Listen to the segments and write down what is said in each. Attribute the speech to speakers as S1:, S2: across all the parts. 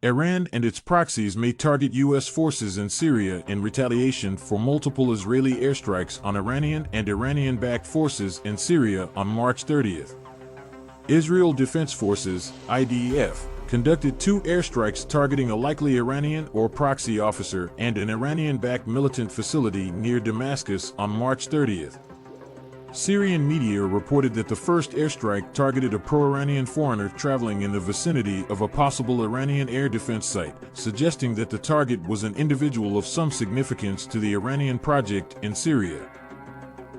S1: Iran and its proxies may target U.S. forces in Syria in retaliation for multiple Israeli airstrikes on Iranian and Iranian-backed forces in Syria on March 30th. Israel Defense Forces, IDF, conducted 2 airstrikes targeting a likely Iranian or proxy officer and an Iranian-backed militant facility near Damascus on March 30th. Syrian media reported that the first airstrike targeted a pro-Iranian foreigner traveling in the vicinity of a possible Iranian air defense site, suggesting that the target was an individual of some significance to the Iranian project in Syria.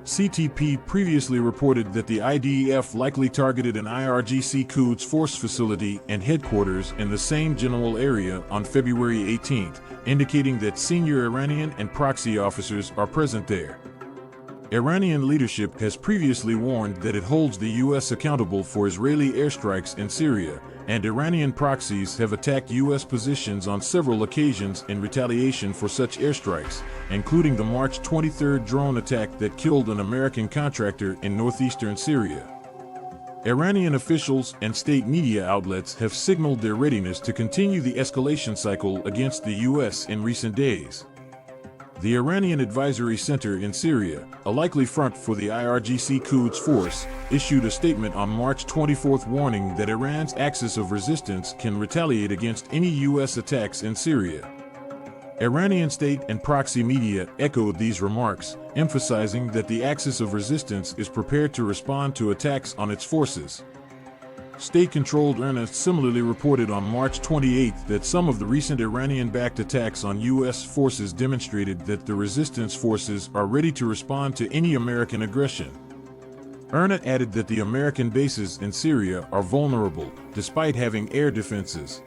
S1: CTP previously reported that the IDF likely targeted an IRGC Quds force facility and headquarters in the same general area on February 18, indicating that senior Iranian and proxy officers are present there. Iranian leadership has previously warned that it holds the U.S. accountable for Israeli airstrikes in Syria, and Iranian proxies have attacked U.S. positions on several occasions in retaliation for such airstrikes, including the March 23 drone attack that killed an American contractor in northeastern Syria. Iranian officials and state media outlets have signaled their readiness to continue the escalation cycle against the U.S. in recent days. The Iranian Advisory Center in Syria, a likely front for the IRGC Quds force, issued a statement on March 24 warning that Iran's axis of resistance can retaliate against any U.S. attacks in Syria. Iranian state and proxy media echoed these remarks, emphasizing that the axis of resistance is prepared to respond to attacks on its forces. State-controlled IRNA similarly reported on March 28 that some of the recent Iranian-backed attacks on U.S. forces demonstrated that the resistance forces are ready to respond to any American aggression. IRNA added that the American bases in Syria are vulnerable, despite having air defenses.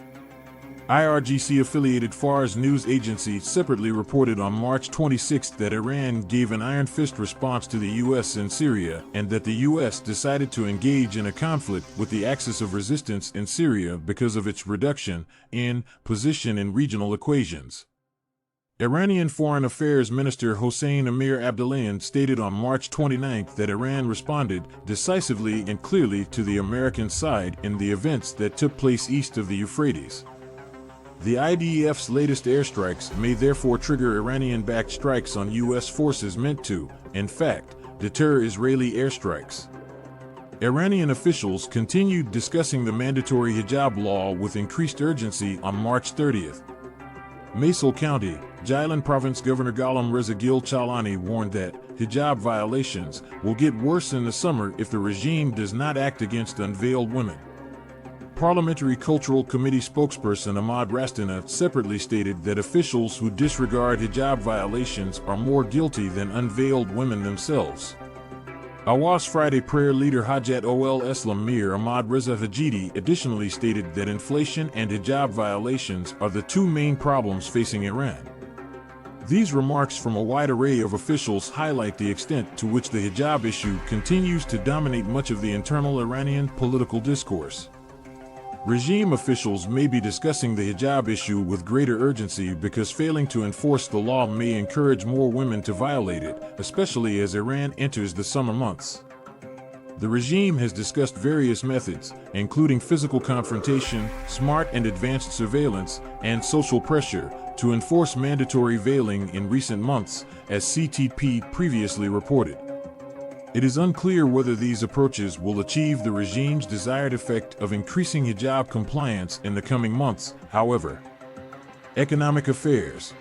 S1: IRGC-affiliated Fars news agency separately reported on March 26 that Iran gave an iron fist response to the U.S. in Syria and that the U.S. decided to engage in a conflict with the axis of resistance in Syria because of its reduction in position in regional equations. Iranian Foreign Affairs Minister Hossein Amir Abdollahian stated on March 29 that Iran responded decisively and clearly to the American side in the events that took place east of the Euphrates. The IDF's latest airstrikes may therefore trigger Iranian-backed strikes on U.S. forces meant to, in fact, deter Israeli airstrikes. Iranian officials continued discussing the mandatory hijab law with increased urgency on March 30th. Mosul County, Jailan Province Governor Ghulam Reza Gil Chalani warned that hijab violations will get worse in the summer if the regime does not act against unveiled women. Parliamentary Cultural Committee spokesperson Ahmad Rastina separately stated that officials who disregard hijab violations are more guilty than unveiled women themselves. Awas Friday prayer leader Hajat Ol Islam Mir Ahmad Reza Hajidi additionally stated that inflation and hijab violations are the 2 main problems facing Iran. These remarks from a wide array of officials highlight the extent to which the hijab issue continues to dominate much of the internal Iranian political discourse. Regime officials may be discussing the hijab issue with greater urgency because failing to enforce the law may encourage more women to violate it, especially as Iran enters the summer months. The regime has discussed various methods, including physical confrontation, smart and advanced surveillance, and social pressure, to enforce mandatory veiling in recent months, as CTP previously reported. It is unclear whether these approaches will achieve the regime's desired effect of increasing hijab compliance in the coming months, however. Economic affairs.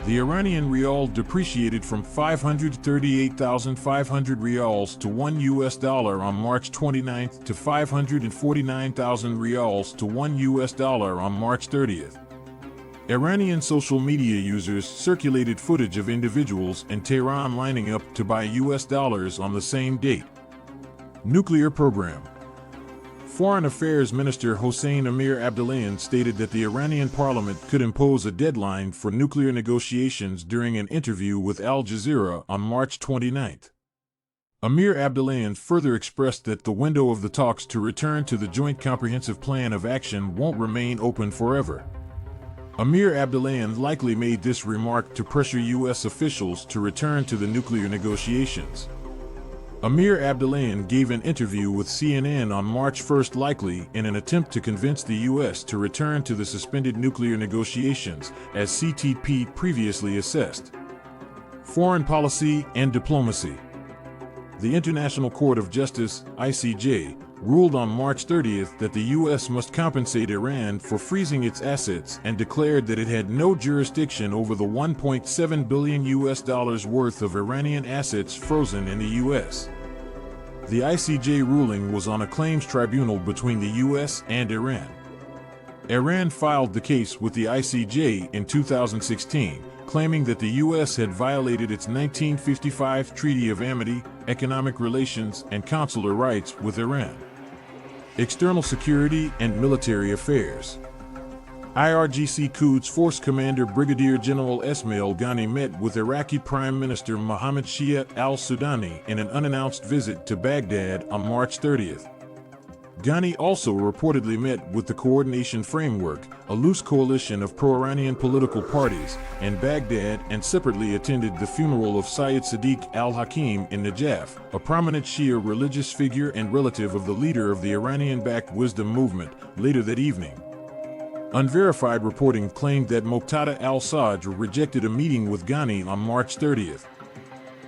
S1: The Iranian rial depreciated from 538,500 rials to $1 on March 29 to 549,000 rials to $1 on March 30th. Iranian social media users circulated footage of individuals in Tehran lining up to buy US dollars on the same date. Nuclear program. Foreign Affairs Minister Hossein Amir Abdollahian stated that the Iranian parliament could impose a deadline for nuclear negotiations during an interview with Al Jazeera on March 29. Amir Abdollahian further expressed that the window of the talks to return to the Joint Comprehensive Plan of Action won't remain open forever. Amir Abdollahian likely made this remark to pressure U.S. officials to return to the nuclear negotiations. Amir Abdollahian gave an interview with CNN on March 1st, likely in an attempt to convince the U.S. to return to the suspended nuclear negotiations, as CTP previously assessed. Foreign policy and diplomacy. The International Court of Justice, ICJ, ruled on March 30th that the U.S. must compensate Iran for freezing its assets and declared that it had no jurisdiction over the $1.7 billion worth of Iranian assets frozen in the U.S. The ICJ ruling was on a claims tribunal between the U.S. and Iran. Iran filed the case with the ICJ in 2016, claiming that the U.S. had violated its 1955 Treaty of Amity, Economic Relations, and Consular Rights with Iran. External security and military affairs. IRGC Quds Force Commander Brigadier General Esmail Ghaani met with Iraqi Prime Minister Mohammed Shia al-Sudani in an unannounced visit to Baghdad on March 30th. Ghaani also reportedly met with the Coordination Framework, a loose coalition of pro-Iranian political parties, in Baghdad and separately attended the funeral of Sayyid Sadiq al-Hakim in Najaf, a prominent Shia religious figure and relative of the leader of the Iranian-backed Wisdom movement, later that evening. Unverified reporting claimed that Muqtada al-Sadr rejected a meeting with Ghaani on March 30th.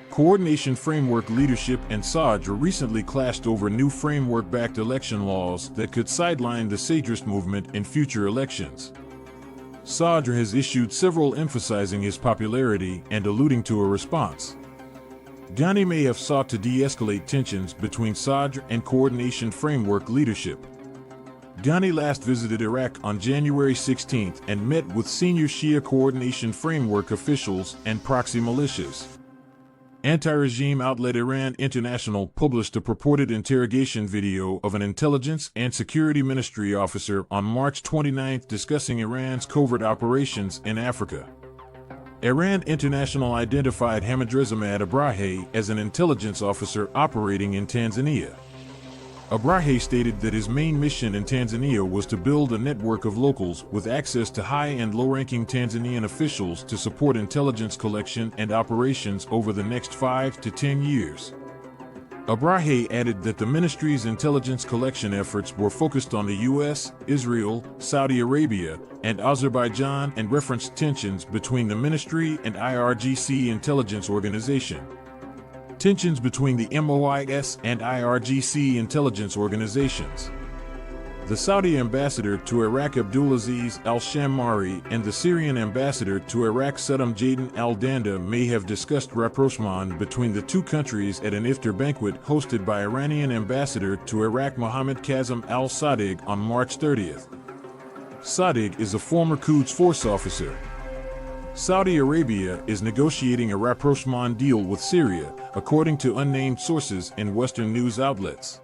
S1: Coordination Framework leadership and Sadr recently clashed over new framework-backed election laws that could sideline the Sadrist movement in future elections. Sadr has issued several emphasizing his popularity and alluding to a response. Ghaani may have sought to de-escalate tensions between Sadr and Coordination Framework leadership. Ghaani last visited Iraq on January 16th and met with senior Shia Coordination Framework officials and proxy militias. Anti-regime outlet Iran International published a purported interrogation video of an intelligence and security ministry officer on March 29th discussing Iran's covert operations in Africa. Iran International identified Hamidreza Abrahe as an intelligence officer operating in Tanzania. Abrahe stated that his main mission in Tanzania was to build a network of locals with access to high and low-ranking Tanzanian officials to support intelligence collection and operations over the next 5 to 10 years. Abrahe added that the ministry's intelligence collection efforts were focused on the U.S., Israel, Saudi Arabia, and Azerbaijan and referenced tensions between the ministry and IRGC intelligence organization. Tensions between the MOIS and IRGC intelligence organizations. The Saudi ambassador to Iraq Abdulaziz al-Shammari and the Syrian ambassador to Iraq Saddam Jadin al-Danda may have discussed rapprochement between the two countries at an iftar banquet hosted by Iranian ambassador to Iraq Mohammed Kazem al-Sadiq on March 30th. Sadiq is a former Quds Force officer. Saudi Arabia is negotiating a rapprochement deal with Syria, according to unnamed sources in Western news outlets.